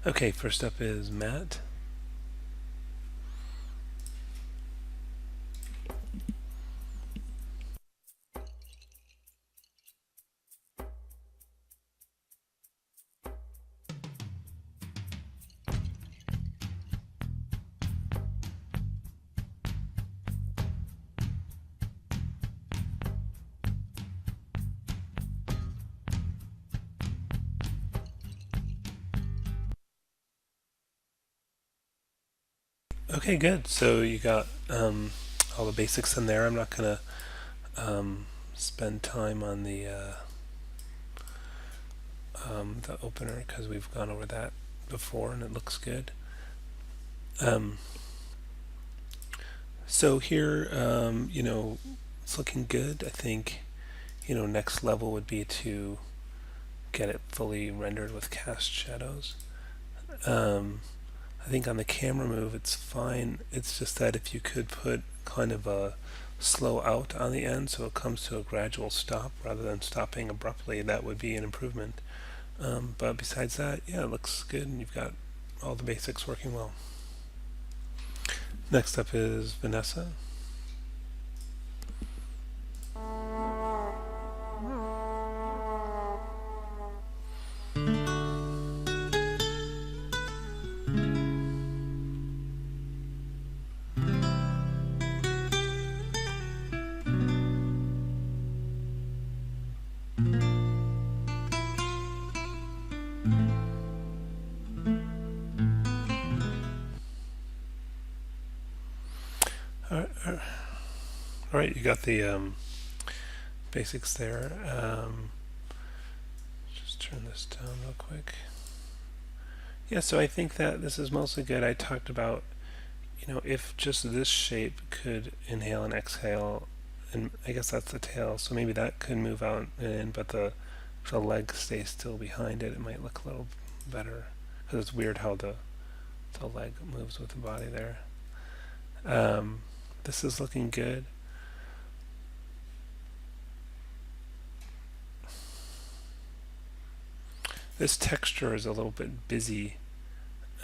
Okay, first up is Matt. Okay, good. So you got all the basics in there. I'm not gonna spend time on the opener because we've gone over that before and it looks good. Um, so here, it's looking good. I think, next level would be to get it fully rendered with cast shadows. Um, I think on the camera move it's fine. It's just that if you could put kind of a slow out on the end so it comes to a gradual stop rather than stopping abruptly, that would be an improvement. But besides that, yeah, it looks good and you've got all the basics working well. Next up is Vanessa. All right, all right, you got the basics there. Just turn this down real quick. Yeah, so I think that this is mostly good. I talked about, if just this shape could inhale and exhale, and I guess that's the tail, so maybe that could move out and in, but the leg stays still behind it. It might look a little better because it's weird how the leg moves with the body there. This is looking good. This texture is a little bit busy,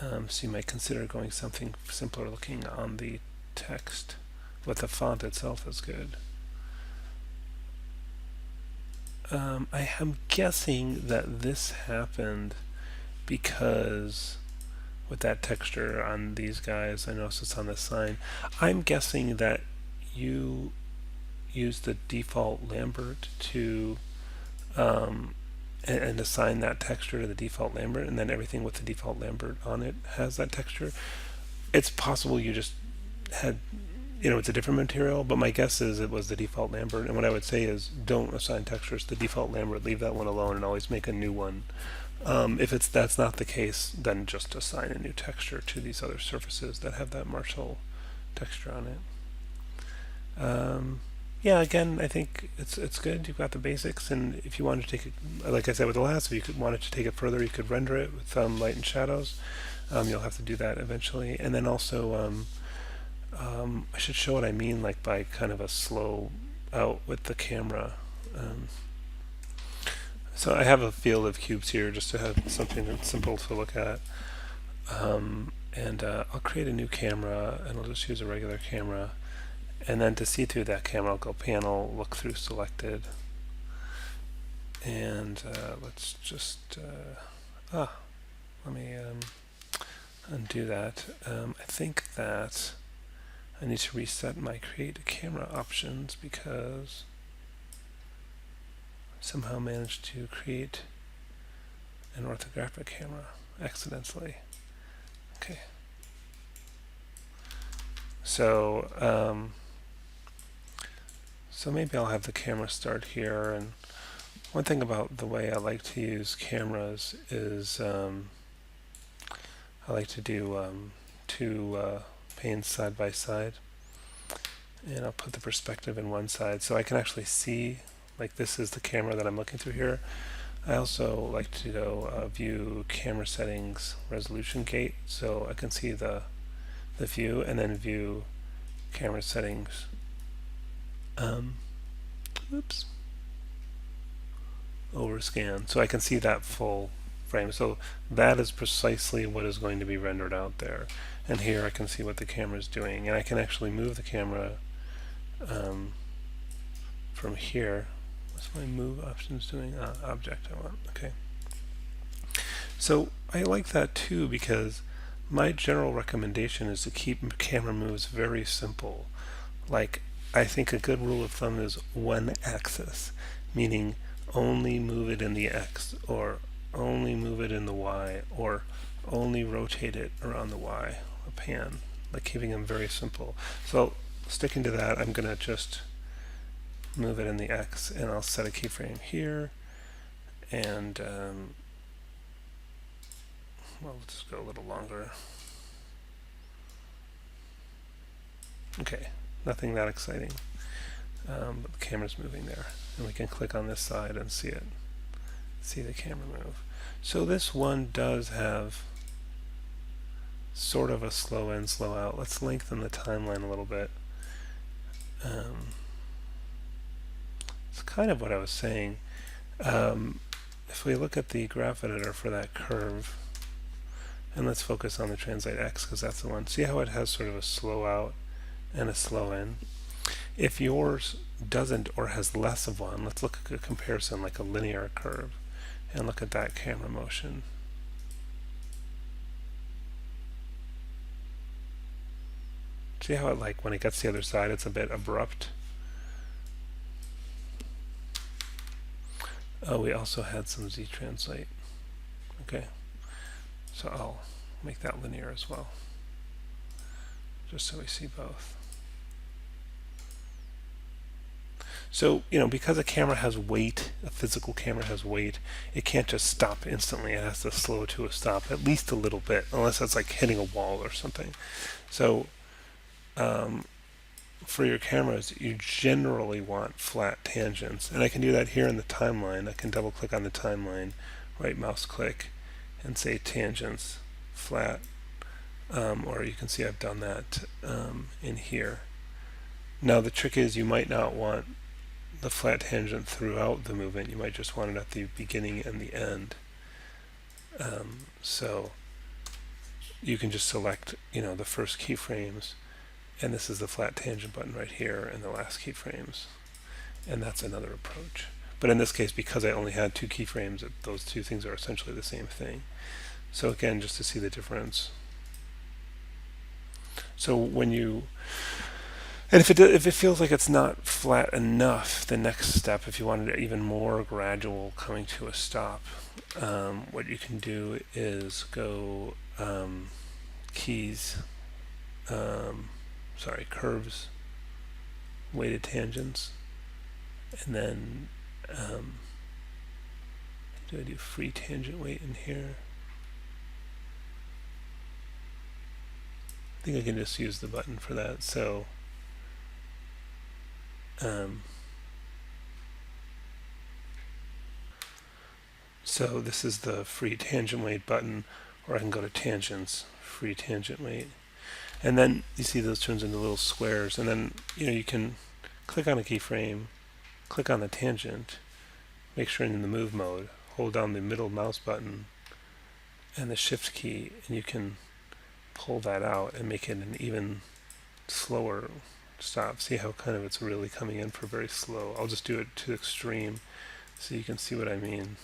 so you might consider going something simpler looking on the text, but the font itself is good. I am guessing that this happened because with that texture on these guys, I noticed it's on the sign. I'm guessing that you use the default Lambert to and assign that texture to the default Lambert, and then everything with the default Lambert on it has that texture. It's possible you just had, it's a different material, but my guess is it was the default Lambert. And what I would say is don't assign textures to the default Lambert, leave that one alone, and always make a new one. If that's not the case, then just assign a new texture to these other surfaces that have that Marshall texture on it. Yeah, again, I think it's good. You've got the basics, and if you wanted to take it, like I said with the last, if you wanted to take it further, you could render it with light and shadows. You'll have to do that eventually, and then also I should show what I mean, like by kind of a slow out with the camera. Um, so I have a field of cubes here just to have something simple to look at. And I'll create a new camera and I'll just use a regular camera. And then to see through that camera, I'll go panel, look through selected. And let's just, let me undo that. I think that I need to reset my create camera options because I somehow managed to create an orthographic camera accidentally. Okay. So, so maybe I'll have the camera start here. And one thing about the way I like to use cameras is I like to do two panes side by side. And I'll put the perspective in one side so I can actually see, like this is the camera that I'm looking through here. I also like to go view camera settings resolution gate so I can see the view, and then view camera settings oops, overscan so I can see that full frame. So that is precisely what is going to be rendered out there. And here I can see what the camera is doing, and I can actually move the camera from here. What's my move options doing? Object I want. Okay. So I like that too, because my general recommendation is to keep camera moves very simple. Like, I think a good rule of thumb is one axis, meaning only move it in the X, or only move it in the Y, or only rotate it around the Y, or pan, like keeping them very simple. So sticking to that, I'm going to just move it in the X, and I'll set a keyframe here, and well, let's just go a little longer. Okay, nothing that exciting, but the camera's moving there, and we can click on this side and see it, see the camera move. So this one does have sort of a slow in, slow out. Let's lengthen the timeline a little bit. It's kind of what I was saying. If we look at the graph editor for that curve, and let's focus on the translate X because that's the one. See how it has sort of a slow out and a slow in? If yours doesn't or has less of one, let's look at a comparison like a linear curve and look at that camera motion. See how it, like, when it gets to the other side, it's a bit abrupt? Oh, we also had some Z translate. Okay, so I'll make that linear as well, just so we see both. So, because a camera has weight, a physical camera has weight, it can't just stop instantly. It has to slow to a stop at least a little bit, unless it's like hitting a wall or something. So, for your cameras, you generally want flat tangents. And I can do that here in the timeline. I can double click on the timeline, right mouse click, and say tangents, flat. Or you can see I've done that in here. Now the trick is you might not want the flat tangent throughout the movement. You might just want it at the beginning and the end. So you can just select, the first keyframes, and this is the flat tangent button right here, and the last keyframes, and that's another approach. But in this case, because I only had 2 keyframes, those two things are essentially the same thing. So again, just to see the difference. So when you, and if it feels like it's not flat enough, the next step, if you wanted it even more gradual coming to a stop, what you can do is go keys, curves, weighted tangents, and then do I do free tangent weight in here? I think I can just use the button for that. So so this is the free tangent weight button, or I can go to tangents, free tangent weight, and then you see those turns into little squares, and then you can click on a keyframe, click on the tangent, make sure in the move mode, hold down the middle mouse button and the shift key, and you can pull that out and make it an even slower stop. See how kind of it's really coming in for very slow. I'll just do it to extreme so you can see what I mean.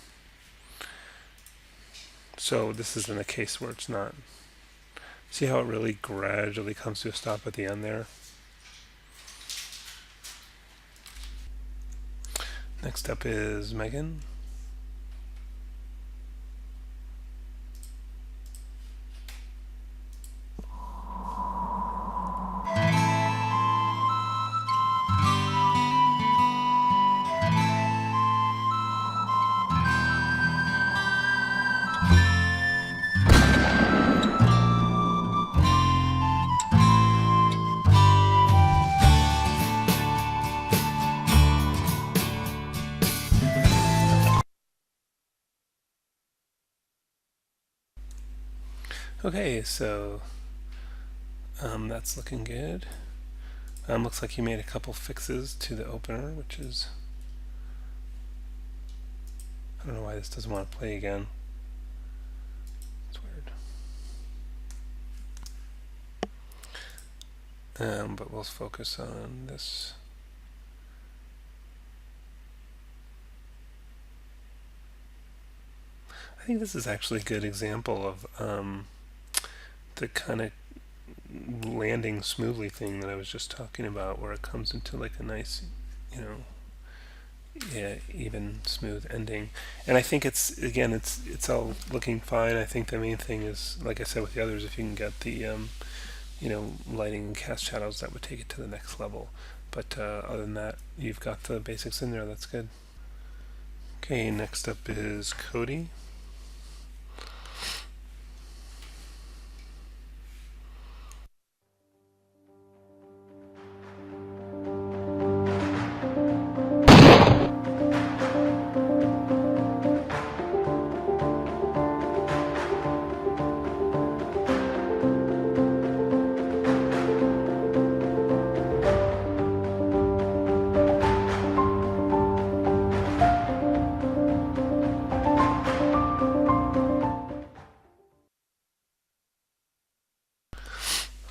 So this is in a case where it's not. See how it really gradually comes to a stop at the end there? Next up is Megan. Okay, so that's looking good. Looks like you made a couple fixes to the opener, which is, I don't know why this doesn't want to play again. But we'll focus on this. I think this is actually a good example of the kind of landing smoothly thing that I was just talking about, where it comes into like a nice, you know, yeah, even smooth ending. And I think it's all looking fine. I think the main thing is, like I said with the others, if you can get the lighting and cast shadows, that would take it to the next level. But other than that, you've got the basics in there. That's good. Okay, next up is Cody.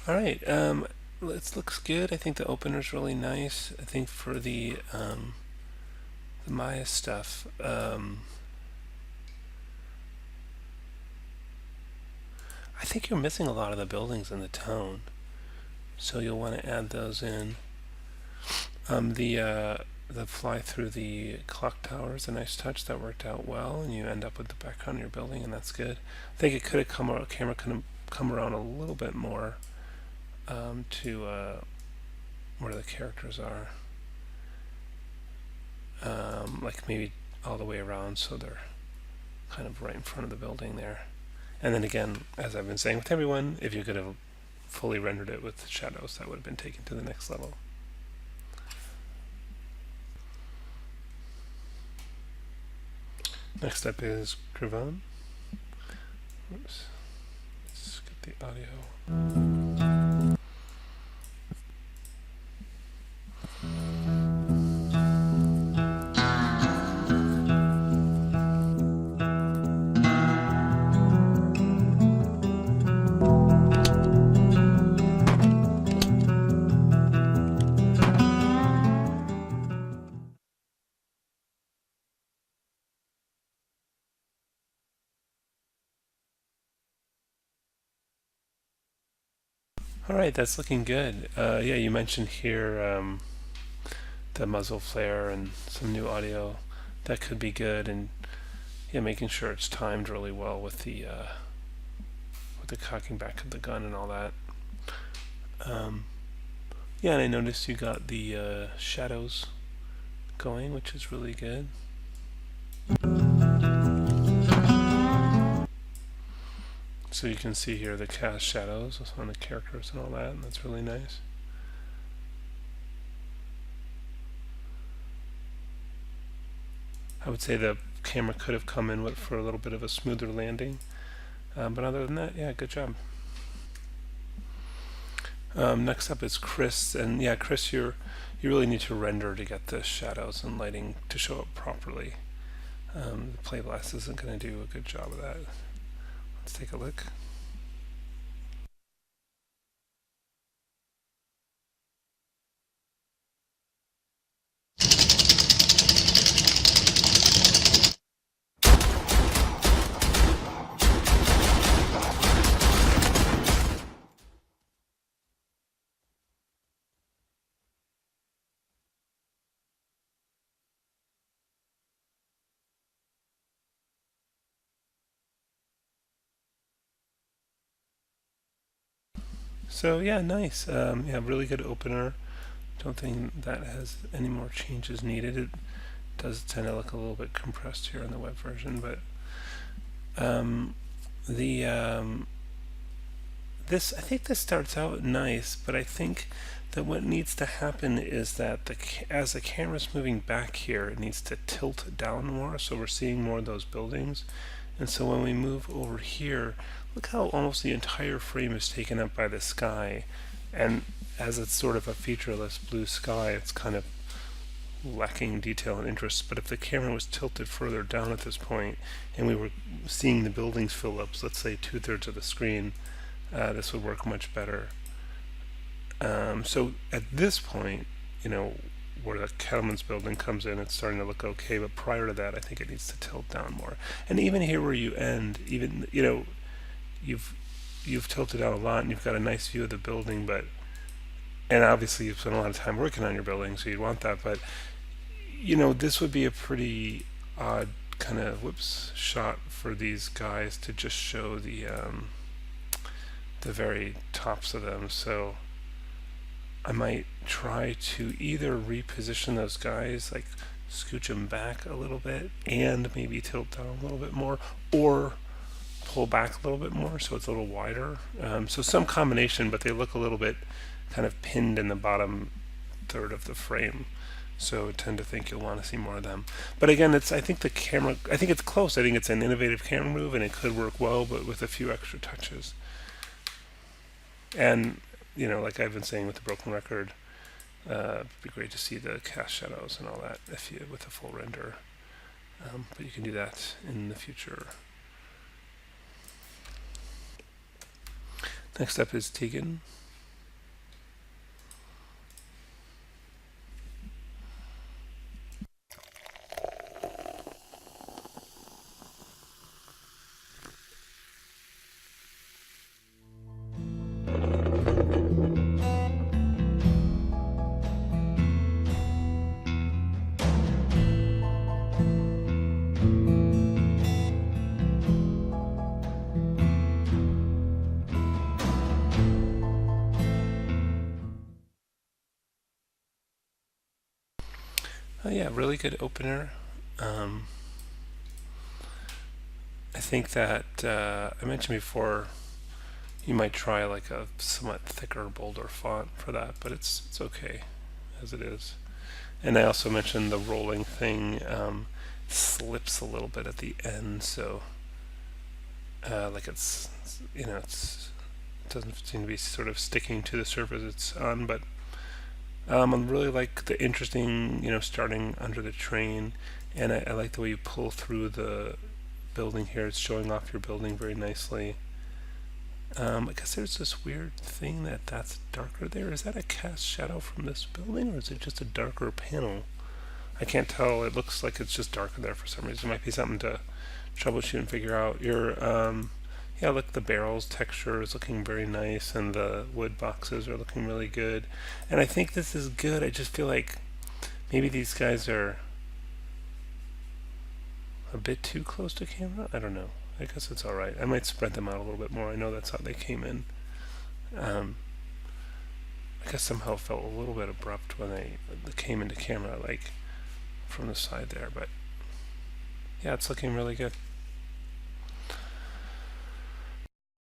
All right. It looks good. I think the opener's really nice. I think for the Maya stuff, I think you're missing a lot of the buildings in the town, so you'll want to add those in. The fly through the clock tower is a nice touch that worked out well, and you end up with the background of your building, and that's good. I think it could have camera could have come around a little bit more to where the characters are, like maybe all the way around, so they're kind of right in front of the building there. And then again, as I've been saying with everyone, if you could have fully rendered it with shadows, that would have been taken to the next level. Next up is Krivan. Oops. Let's get the audio. All right, that's looking good. Yeah, you mentioned here the muzzle flare and some new audio. That could be good, and yeah, making sure it's timed really well with the cocking back of the gun and all that. Yeah, and I noticed you got the shadows going, which is really good. So you can see here the cast shadows on the characters and all that, and that's really nice. I would say the camera could have come in for a little bit of a smoother landing, but other than that, yeah, good job. Next up is Chris, and yeah, Chris, you really need to render to get the shadows and lighting to show up properly. The Playblast isn't going to do a good job of that. Let's take a look. So yeah, nice. Yeah, really good opener. Don't think that has any more changes needed. It does tend to look a little bit compressed here in the web version, but the this I think this starts out nice, but I think that what needs to happen is that as the camera's moving back here, it needs to tilt down more, so we're seeing more of those buildings. And so when we move over here, look how almost the entire frame is taken up by the sky. And as it's sort of a featureless blue sky, it's kind of lacking detail and interest. But if the camera was tilted further down at this point, and we were seeing the buildings fill up, so let's say 2/3 of the screen, this would work much better. So at this point, you know, where the Cattleman's building comes in, it's starting to look okay. But prior to that, I think it needs to tilt down more. And even here where you end, even you've you've tilted down a lot, and you've got a nice view of the building. But and obviously you've spent a lot of time working on your building, so you'd want that. But this would be a pretty odd kind of whoops shot for these guys to just show the very tops of them. So I might try to either reposition those guys, like scooch them back a little bit and maybe tilt down a little bit more, or pull back a little bit more so it's a little wider. So some combination, but they look a little bit kind of pinned in the bottom third of the frame. So I tend to think you'll want to see more of them. But again, I think I think it's close. I think it's an innovative camera move and it could work well, but with a few extra touches. And, like I've been saying with the broken record, it'd be great to see the cast shadows and all that with a full render. But you can do that in the future. Next up is Tegan. Oh yeah, really good opener. Um, I think that I mentioned before you might try like a somewhat thicker, bolder font for that, but it's okay as it is. And I also mentioned the rolling thing slips a little bit at the end, so like it doesn't seem to be sort of sticking to the surface it's on, but I really like the interesting, starting under the train, and I like the way you pull through the building here. It's showing off your building very nicely. I guess there's this weird thing that's darker there. Is that a cast shadow from this building, or is it just a darker panel? I can't tell. It looks like it's just darker there for some reason. It might be something to troubleshoot and figure out. Yeah, look, the barrels texture is looking very nice, and the wood boxes are looking really good. And I think this is good. I just feel like maybe these guys are a bit too close to camera. I don't know. I guess it's all right. I might spread them out a little bit more. I know that's how they came in. Um, I guess somehow it felt a little bit abrupt when they came into camera, like from the side there. But yeah, it's looking really good.